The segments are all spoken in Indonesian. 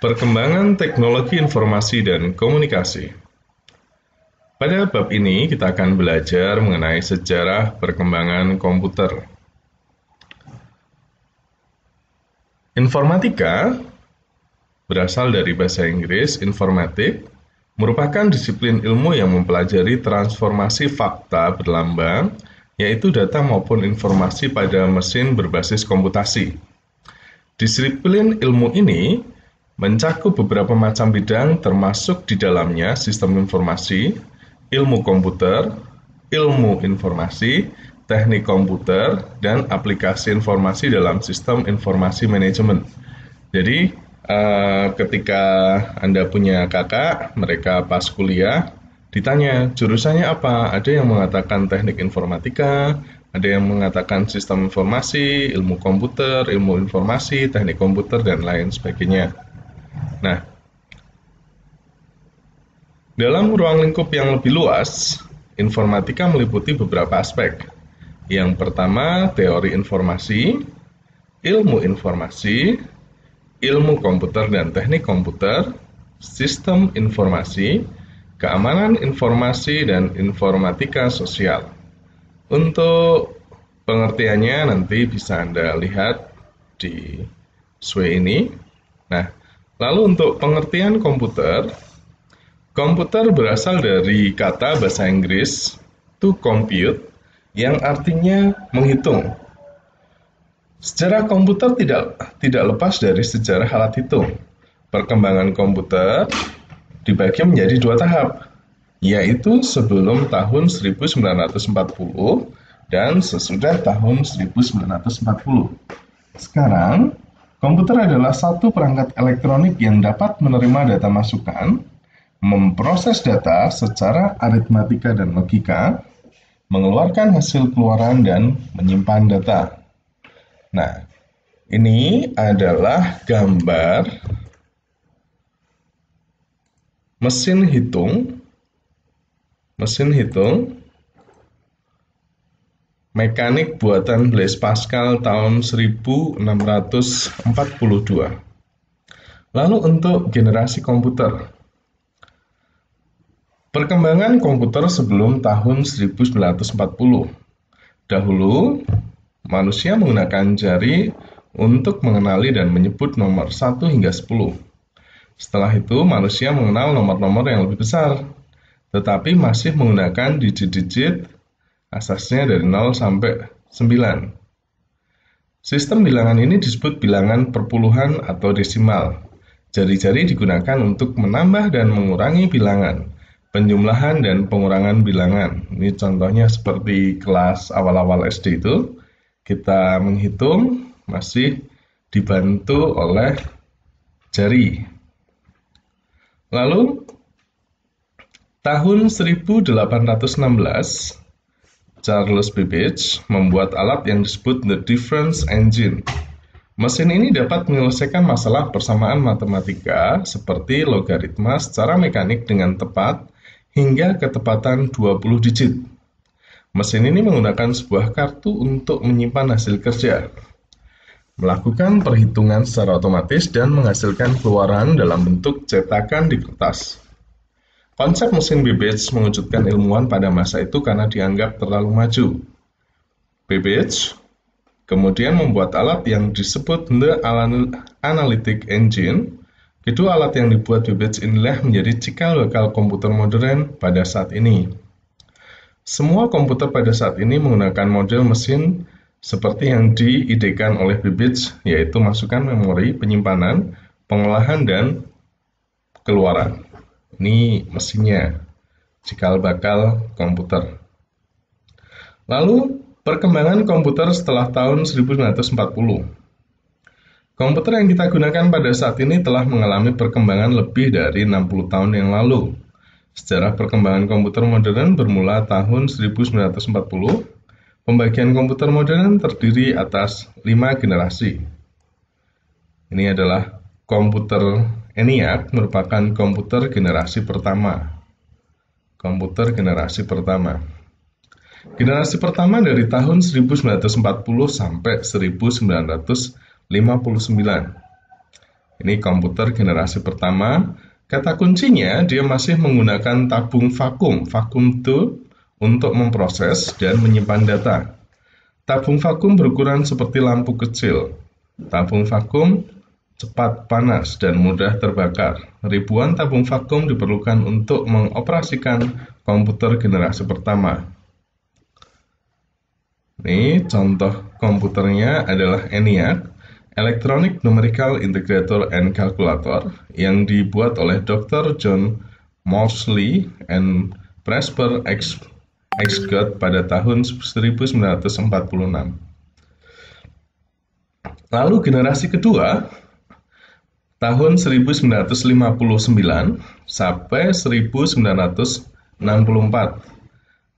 Perkembangan teknologi informasi dan komunikasi. Pada bab ini kita akan belajar mengenai sejarah perkembangan komputer. Informatika berasal dari bahasa Inggris informatik, merupakan disiplin ilmu yang mempelajari transformasi fakta berlambang, yaitu data maupun informasi pada mesin berbasis komputasi. Disiplin ilmu ini mencakup beberapa macam bidang termasuk di dalamnya sistem informasi, ilmu komputer, ilmu informasi, teknik komputer, dan aplikasi informasi dalam sistem informasi manajemen. Jadi, ketika Anda punya kakak, mereka pas kuliah, ditanya jurusannya apa? Ada yang mengatakan teknik informatika, ada yang mengatakan sistem informasi, ilmu komputer, ilmu informasi, teknik komputer, dan lain sebagainya. Nah, dalam ruang lingkup yang lebih luas, informatika meliputi beberapa aspek. Yang pertama, teori informasi, ilmu informasi, ilmu komputer dan teknik komputer, sistem informasi, keamanan informasi, dan informatika sosial. Untuk pengertiannya nanti bisa Anda lihat di slide ini. Nah, lalu untuk pengertian komputer, komputer berasal dari kata bahasa Inggris to compute yang artinya menghitung. Sejarah komputer tidak lepas dari sejarah alat hitung. Perkembangan komputer dibagi menjadi dua tahap, yaitu sebelum tahun 1940 dan sesudah tahun 1940. Sekarang, komputer adalah satu perangkat elektronik yang dapat menerima data masukan, memproses data secara aritmatika dan logika, mengeluarkan hasil keluaran, dan menyimpan data. Nah, ini adalah gambar mesin hitung mekanik buatan Blaise Pascal tahun 1642. Lalu untuk generasi komputer. Perkembangan komputer sebelum tahun 1940. Dahulu, manusia menggunakan jari untuk mengenali dan menyebut nomor 1 hingga 10. Setelah itu, manusia mengenal nomor-nomor yang lebih besar, tetapi masih menggunakan digit-digit asasnya dari 0 sampai 9. Sistem bilangan ini disebut bilangan perpuluhan atau desimal. Jari-jari digunakan untuk menambah dan mengurangi bilangan, penjumlahan dan pengurangan bilangan. Ini contohnya seperti kelas awal-awal SD itu, kita menghitung masih dibantu oleh jari. Lalu, tahun 1816, Charles Babbage membuat alat yang disebut the difference engine. Mesin ini dapat menyelesaikan masalah persamaan matematika seperti logaritma secara mekanik dengan tepat hingga ketepatan 20 digit. Mesin ini menggunakan sebuah kartu untuk menyimpan hasil kerja, melakukan perhitungan secara otomatis, dan menghasilkan keluaran dalam bentuk cetakan di kertas. Konsep mesin Babbage mengejutkan ilmuwan pada masa itu karena dianggap terlalu maju. Babbage kemudian membuat alat yang disebut the analytic engine. Kedua alat yang dibuat Babbage inilah menjadi cikal bakal komputer modern pada saat ini. Semua komputer pada saat ini menggunakan model mesin seperti yang diidekan oleh Babbage, yaitu masukan memori, penyimpanan, pengolahan, dan keluaran. Ini mesinnya, cikal bakal komputer. Lalu, perkembangan komputer setelah tahun 1940. Komputer yang kita gunakan pada saat ini telah mengalami perkembangan lebih dari 60 tahun yang lalu. Sejarah perkembangan komputer modern bermula tahun 1940. Pembagian komputer modern terdiri atas 5 generasi. Ini adalah komputer ENIAC, merupakan komputer generasi pertama. Generasi pertama dari tahun 1940 sampai 1959. Ini komputer generasi pertama. Kata kuncinya dia masih menggunakan tabung vakum, vacuum tube, untuk memproses dan menyimpan data. Tabung vakum berukuran seperti lampu kecil. Tabung vakum cepat panas dan mudah terbakar. Ribuan tabung vakum diperlukan untuk mengoperasikan komputer generasi pertama. Ini contoh komputernya adalah ENIAC, Electronic Numerical Integrator and Calculator, yang dibuat oleh Dr. John Moseley and Presper Xgott pada tahun 1946. Lalu generasi kedua, tahun 1959 sampai 1964.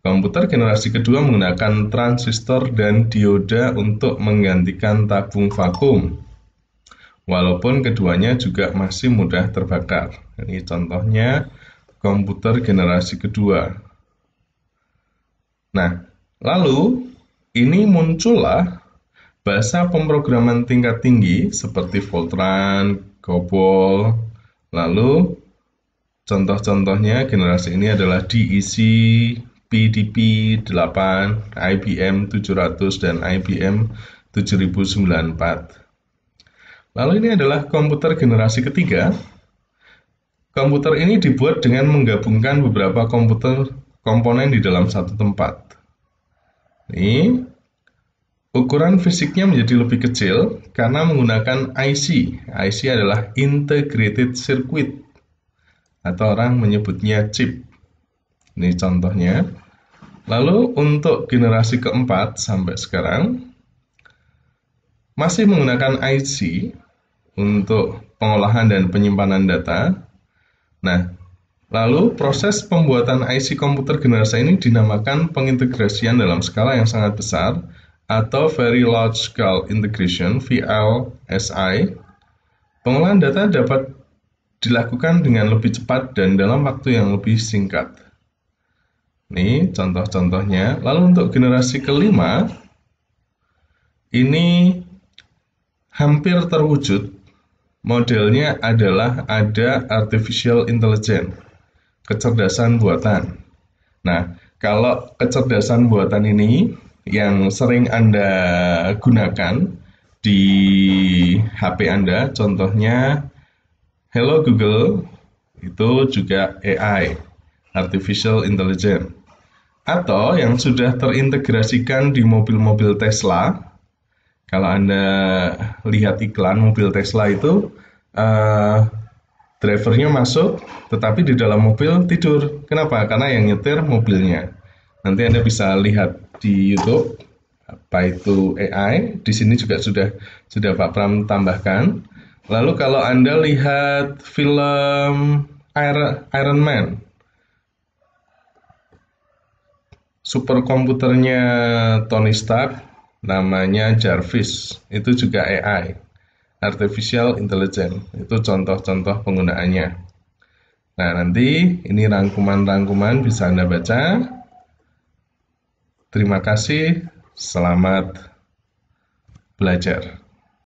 Komputer generasi kedua menggunakan transistor dan dioda untuk menggantikan tabung vakum. Walaupun keduanya juga masih mudah terbakar. Ini contohnya komputer generasi kedua. Nah, lalu ini muncullah bahasa pemrograman tingkat tinggi seperti Fortran, COBOL. Lalu contoh-contohnya generasi ini adalah DEC, PDP-8, IBM 700, dan IBM 7094. Lalu ini adalah komputer generasi ketiga. Komputer ini dibuat dengan menggabungkan beberapa komponen di dalam satu tempat. Ini ukuran fisiknya menjadi lebih kecil karena menggunakan IC. IC adalah Integrated Circuit, atau orang menyebutnya chip. Ini contohnya. Lalu untuk generasi keempat sampai sekarang masih menggunakan IC untuk pengolahan dan penyimpanan data. Nah, lalu proses pembuatan IC komputer generasi ini dinamakan pengintegrasian dalam skala yang sangat besar atau Very Large Scale Integration, VLSI. Pengolahan data dapat dilakukan dengan lebih cepat dan dalam waktu yang lebih singkat. Ini contoh-contohnya. Lalu untuk generasi kelima, ini hampir terwujud. Modelnya adalah ada artificial intelligence, kecerdasan buatan. Nah, kalau kecerdasan buatan ini yang sering Anda gunakan di HP Anda, contohnya Hello Google, itu juga AI, artificial intelligence. Atau yang sudah terintegrasikan di mobil-mobil Tesla. Kalau Anda lihat iklan mobil Tesla itu, drivernya masuk, tetapi di dalam mobil tidur. Kenapa? Karena yang nyetir mobilnya. Nanti Anda bisa lihat di YouTube apa itu AI. Di sini juga sudah Pak Pram tambahkan. Lalu kalau Anda lihat film Iron Man, superkomputernya Tony Stark, namanya Jarvis, itu juga AI, artificial intelligence. Itu contoh-contoh penggunaannya. Nah, nanti ini rangkuman-rangkuman bisa Anda baca. Terima kasih, selamat belajar.